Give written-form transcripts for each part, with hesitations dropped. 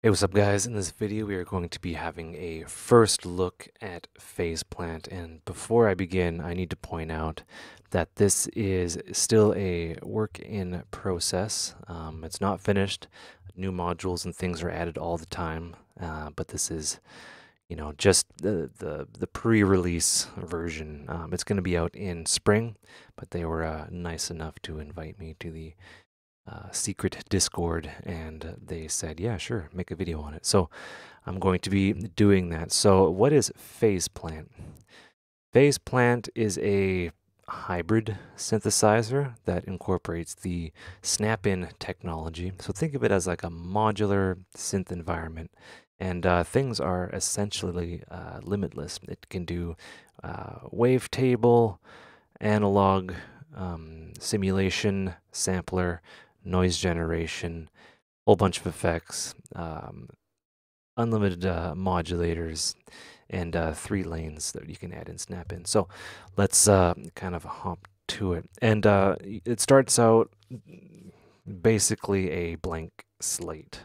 Hey, what's up guys? In this video we are going to be having a first look at phase plant, and before I begin I need to point out that this is still a work in process. It's not finished. New modules and things are added all the time, but this is just the pre-release version. It's going to be out in spring, but they were nice enough to invite me to the secret Discord, and they said, yeah, sure, make a video on it. So I'm going to be doing that. So what is phase plant? Phase plant is a hybrid synthesizer that incorporates the snap-in technology. So think of it as like a modular synth environment, and things are essentially limitless. It can do wavetable, analog, simulation, sampler, noise generation, whole bunch of effects, unlimited modulators, and 3 lanes that you can add in snap in. So let's kind of hop to it. And it starts out basically a blank slate,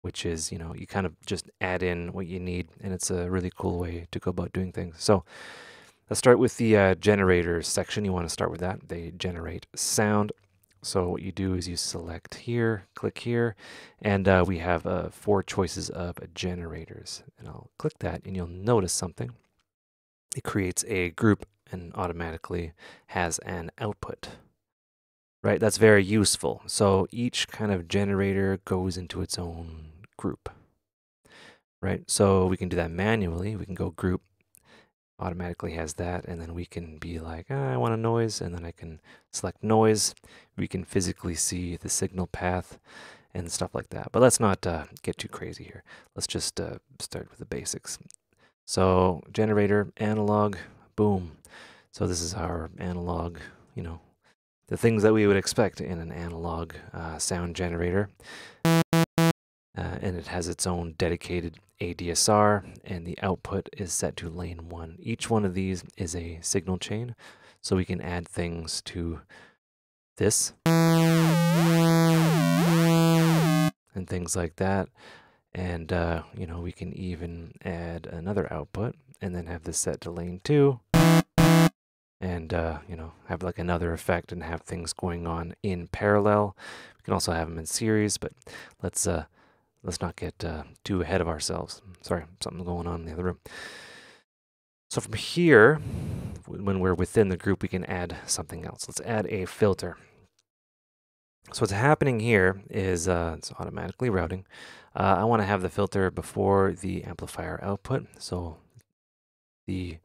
which is, you kind of just add in what you need, and it's a really cool way to go about doing things. So let's start with the generators section. You want to start with that. They generate sound. So what you do is you select here, click here, and we have 4 choices of generators. And I'll click that, and you'll notice something. It creates a group and automatically has an output. Right? That's very useful. So each kind of generator goes into its own group. Right? So we can do that manually. We can go group, automatically has that, and then we can be like, I want a noise, and then I can select noise. We can physically see the signal path and stuff like that. But let's not get too crazy here. Let's just start with the basics. So generator, analog, boom. So this is our analog, the things that we would expect in an analog sound generator. And it has its own dedicated ADSR, and the output is set to lane 1. Each one of these is a signal chain, so we can add things to this and things like that. And we can even add another output and then have this set to lane 2, and have like another effect and have things going on in parallel. We can also have them in series, but let's not get too ahead of ourselves. Sorry, something's going on in the other room. So from here, when we're within the group, we can add something else. Let's add a filter. So what's happening here is it's automatically routing. I want to have the filter before the amplifier output. So the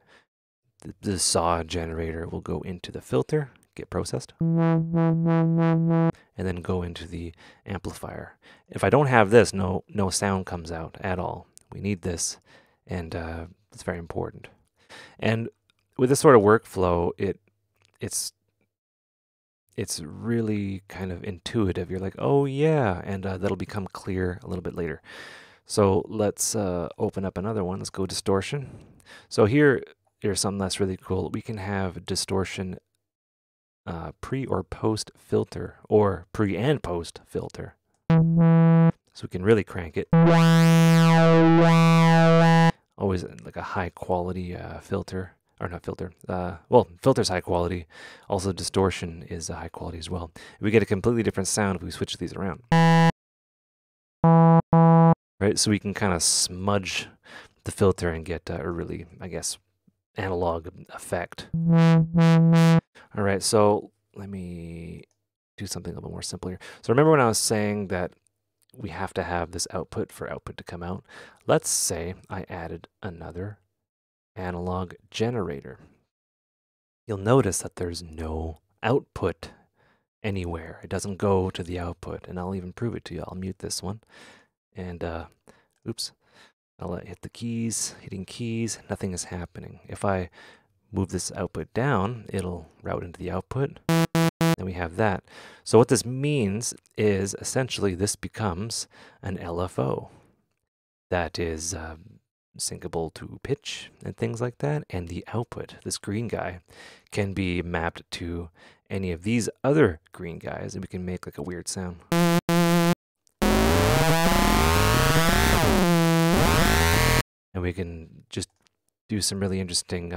saw generator will go into the filter, get processed, and then go into the amplifier. If I don't have this, no sound comes out at all. We need this, and it's very important. And with this sort of workflow, it's really kind of intuitive. You're like, oh yeah, and that'll become clear a little bit later. So let's open up another one. Let's go distortion. So here's something that's really cool. We can have distortion pre or post filter, or pre and post filter. So we can really crank it. Always like a high quality filter, or not filter. Well, filter's high quality. Also distortion is high quality as well. We get a completely different sound if we switch these around. Right, so we can kind of smudge the filter and get a really, I guess, analog effect. All right, so let me do something a little more simple here. So remember when I was saying that we have to have this output for output to come out? Let's say I added another analog generator. You'll notice that there's no output anywhere. It doesn't go to the output, and I'll even prove it to you. I'll mute this one, and oops, I'll hit the keys, hitting keys, nothing is happening. If I move this output down, it'll route into the output, and we have that. So what this means is essentially this becomes an LFO that is syncable to pitch and things like that, and the output, this green guy, can be mapped to any of these other green guys, and we can make like a weird sound. and we can just do some really interesting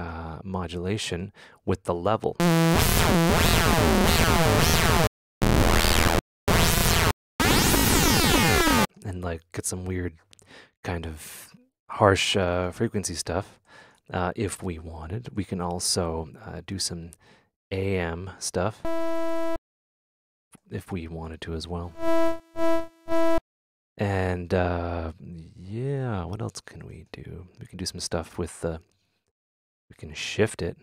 modulation with the level. And like get some weird kind of harsh frequency stuff if we wanted. We can also do some AM stuff if we wanted to as well. And yeah, what else can we do? We can do some stuff with the, we can shift it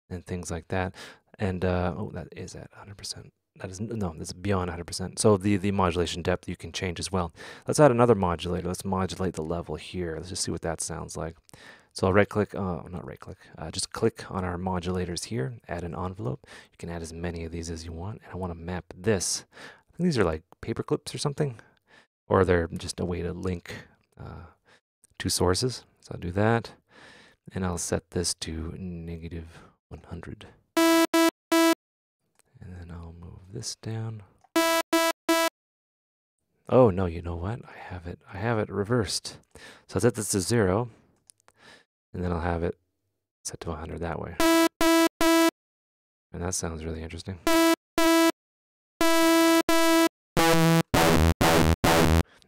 and things like that. And oh, that is at 100%. That is, no, that's beyond 100%. So the modulation depth you can change as well. Let's add another modulator. Let's modulate the level here. Let's just see what that sounds like. So I'll right click, not right click, just click on our modulators here, add an envelope. You can add as many of these as you want. And I want to map this. I think these are like paper clips or something, or they're just a way to link two sources. So I'll do that, and I'll set this to -100. And then I'll move this down. Oh no, you know what? I have it reversed. So I'll set this to 0, and then I'll have it set to 100 that way. And that sounds really interesting.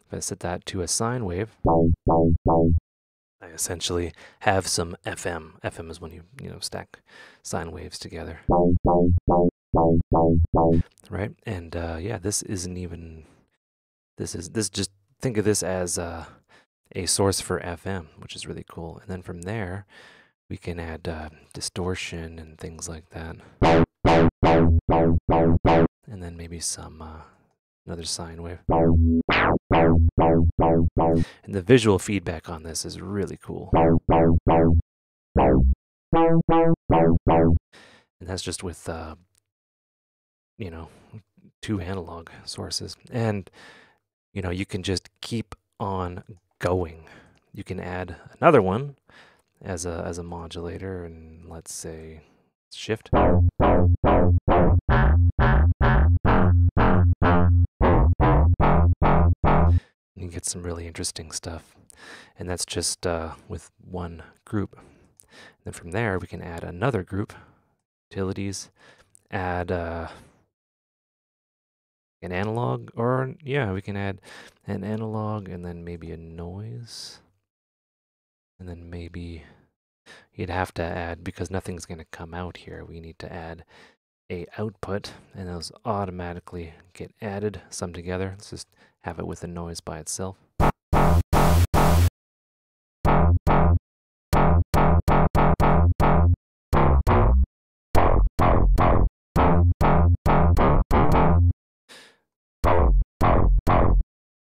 If I set that to a sine wave, I essentially have some FM. FM is when you stack sine waves together. Right? And yeah, this isn't even, this just, think of this as a source for FM, which is really cool. And then from there, we can add distortion and things like that. And then maybe some, another sine wave. And the visual feedback on this is really cool. And that's just with, you know, 2 analog sources. And, you know, you can just keep on going. You can add another one as a modulator, and let's say shift. You can get some really interesting stuff. And that's just with one group. And then from there, we can add another group, utilities, add an analog, or yeah, we can add an analog and then maybe a noise. And then maybe you'd have to add, because nothing's going to come out here, we need to add a output, and those automatically get added, summed together. Let's just have it with the noise by itself.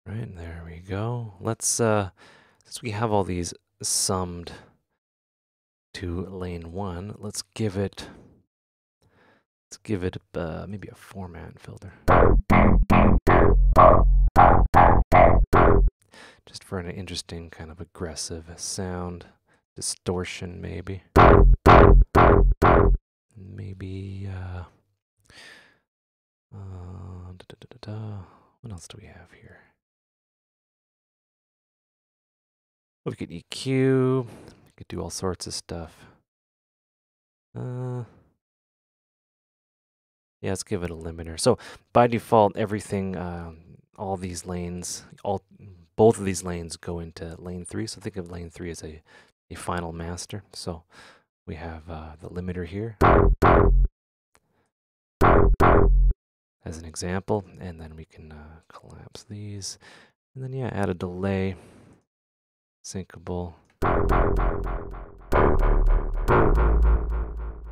Right, there we go. Let's, since we have all these summed to lane 1, let's give it maybe a format filter. Just for an interesting kind of aggressive sound, distortion maybe. Maybe, what else do we have here? We could EQ, we could do all sorts of stuff. Yeah, let's give it a limiter. So by default, everything, all these lanes, both of these lanes go into lane 3. So think of lane 3 as a final master. So we have the limiter here as an example, and then we can collapse these, and then yeah, add a delay, syncable,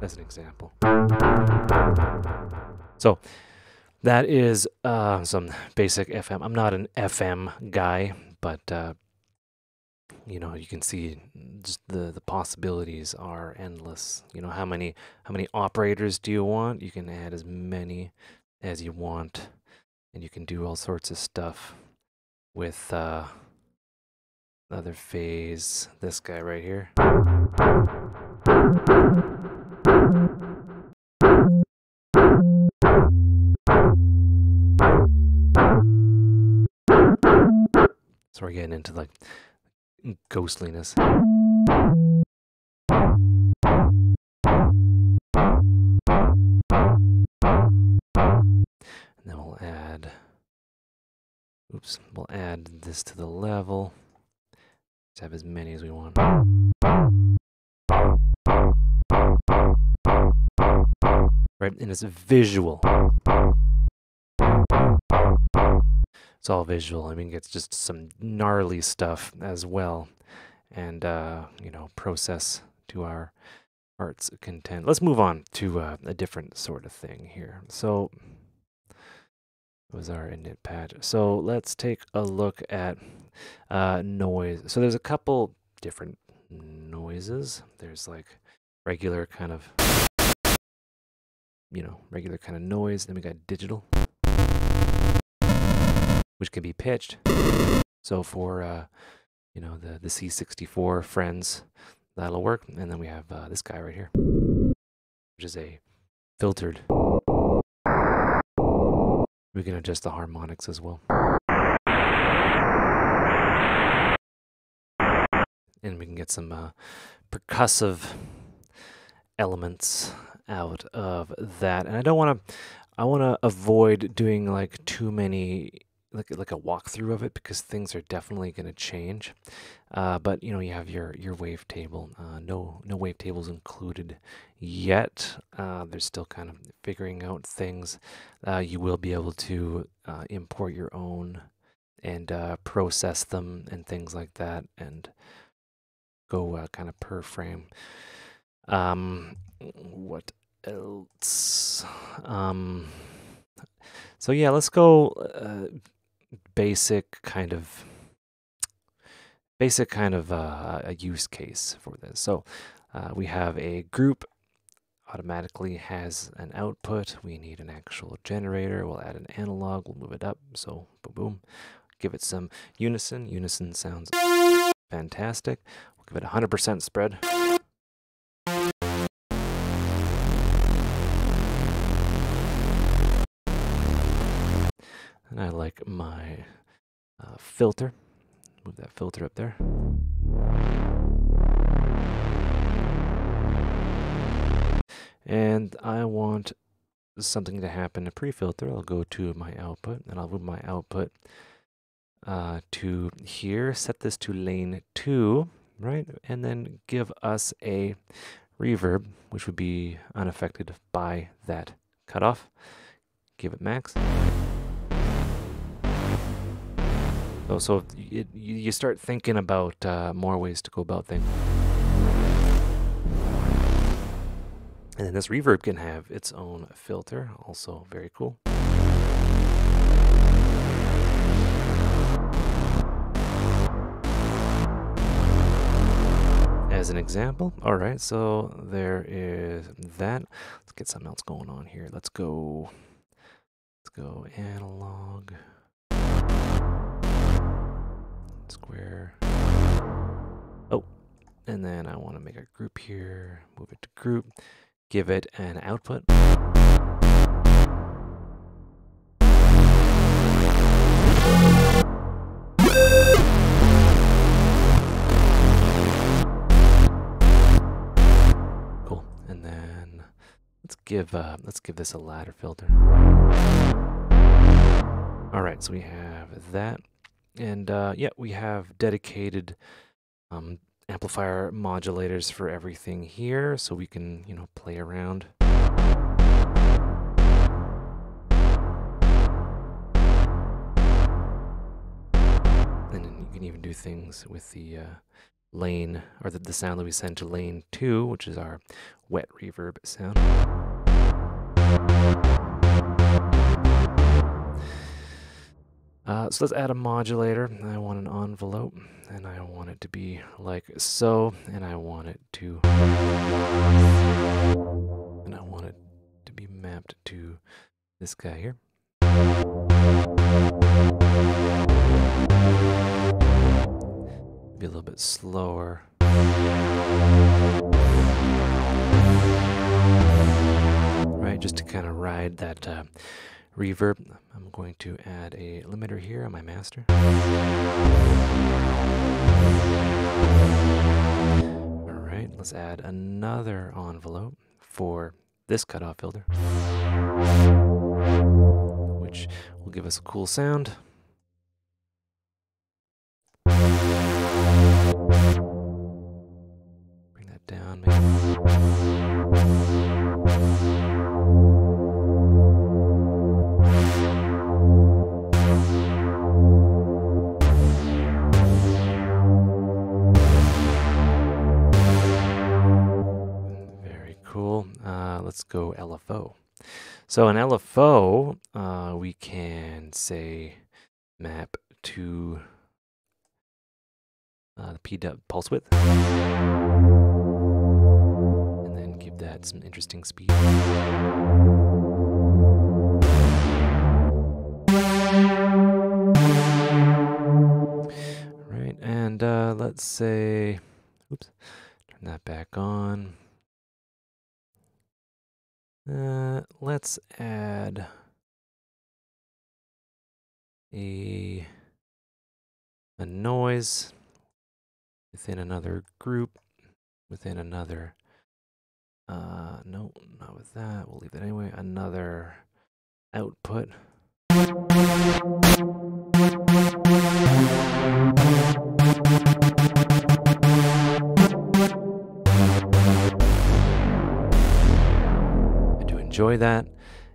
as an example. So that is some basic FM. I'm not an FM guy, but you know, you can see just the possibilities are endless. You know, how many operators do you want? You can add as many as you want, and you can do all sorts of stuff with other phase. This guy right here. So we're getting into like ghostliness. And then we'll add, we'll add this to the level. Let's have as many as we want. Right, and it's visual. It's all visual. I mean, it's just some gnarly stuff as well. And, you know, process to our heart's content. Let's move on to a different sort of thing here. So, was our init patch. So let's take a look at noise. So there's a couple different noises. There's like regular kind of, you know, regular kind of noise. Then we got digital, which can be pitched. So for, you know, the C64 friends, that'll work. And then we have this guy right here, which is a filtered. We can adjust the harmonics as well. And we can get some percussive elements out of that. And I want to avoid doing like too many, like a walkthrough of it, because things are definitely going to change. But you know, you have your wavetable. No wavetables included yet. They're still kind of figuring out things. You will be able to import your own and process them and things like that, and go kind of per frame. What else? So yeah, let's go basic kind of a use case for this. So we have a group automatically has an output. We need an actual generator. We'll add an analog. We'll move it up. So boom, boom. Give it some unison. Unison sounds fantastic. We'll give it 100% spread. And I like my filter. Move that filter up there. And I want something to happen to pre-filter. I'll go to my output, and I'll move my output to here. Set this to lane 2, right? And then give us a reverb, which would be unaffected by that cutoff. Give it max. So you start thinking about more ways to go about things. And then this reverb can have its own filter, also very cool. As an example, all right, so there is that. Let's get something else going on here. Let's go analog. Square. Oh, and then I want to make a group here. Move it to group. Give it an output. Cool. And then let's give this a ladder filter. All right, so we have that. And yeah, we have dedicated amplifier modulators for everything here, so we can, you know, play around. And then you can even do things with the lane, or the sound that we send to lane 2, which is our wet reverb sound. So let's add a modulator. I want an envelope, and I want it to be like so, and I want it to be mapped to this guy here. Be a little bit slower. Right, just to kind of ride that reverb. I'm going to add a limiter here on my master. All right, let's add another envelope for this cutoff filter, which will give us a cool sound. Bring that down, maybe. Very cool. Let's go LFO. So in LFO, we can say map to the PW pulse width, and then give that some interesting speed. Right, and let's say, oops, turn that back on. Let's add a noise within another group, within another, no, not with that, we'll leave that anyway, another output. I do enjoy that,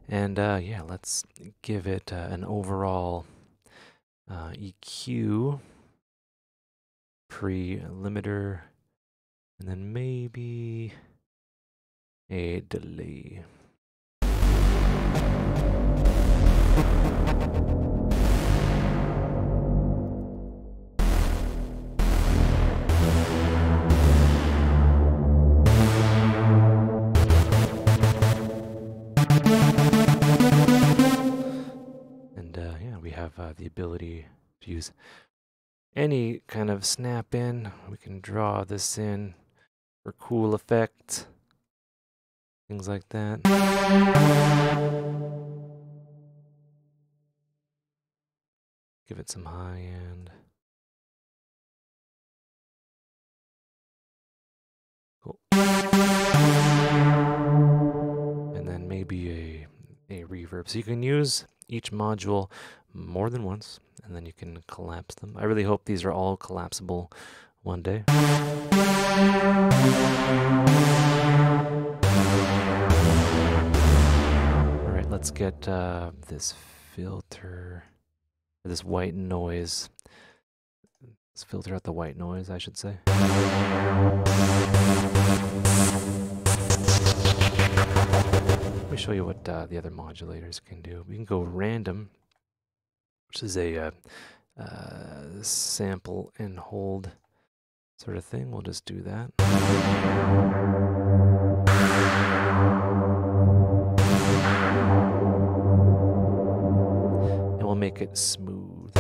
and yeah, let's give it an overall EQ, pre-limiter, and then maybe a delay. And yeah, we have the ability to use any kind of snap in. We can draw this in for cool effects, things like that. Give it some high end. Cool. And then maybe a reverb. So you can use each module more than once, and then you can collapse them. I really hope these are all collapsible one day. All right, let's get this filter, this white noise. Let's filter out the white noise, I should say. Let me show you what the other modulators can do. We can go random, which is a sample and hold sort of thing. We'll just do that. And we'll make it smooth.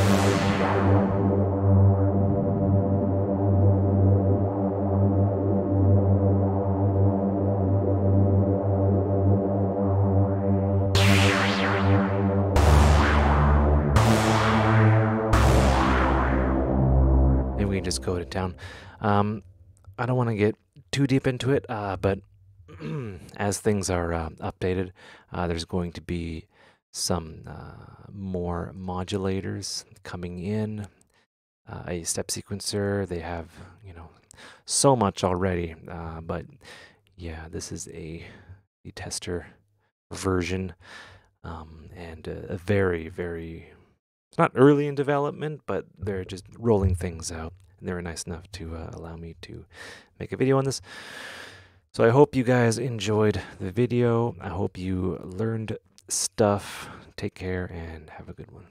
We can just go to town. I don't want to get too deep into it, but as things are updated, there's going to be some more modulators coming in. A step sequencer. They have, you know, so much already, but yeah, this is a tester version, and a very, very, it's not early in development, but they're just rolling things out. And they were nice enough to allow me to make a video on this. So I hope you guys enjoyed the video. I hope you learned stuff. Take care and have a good one.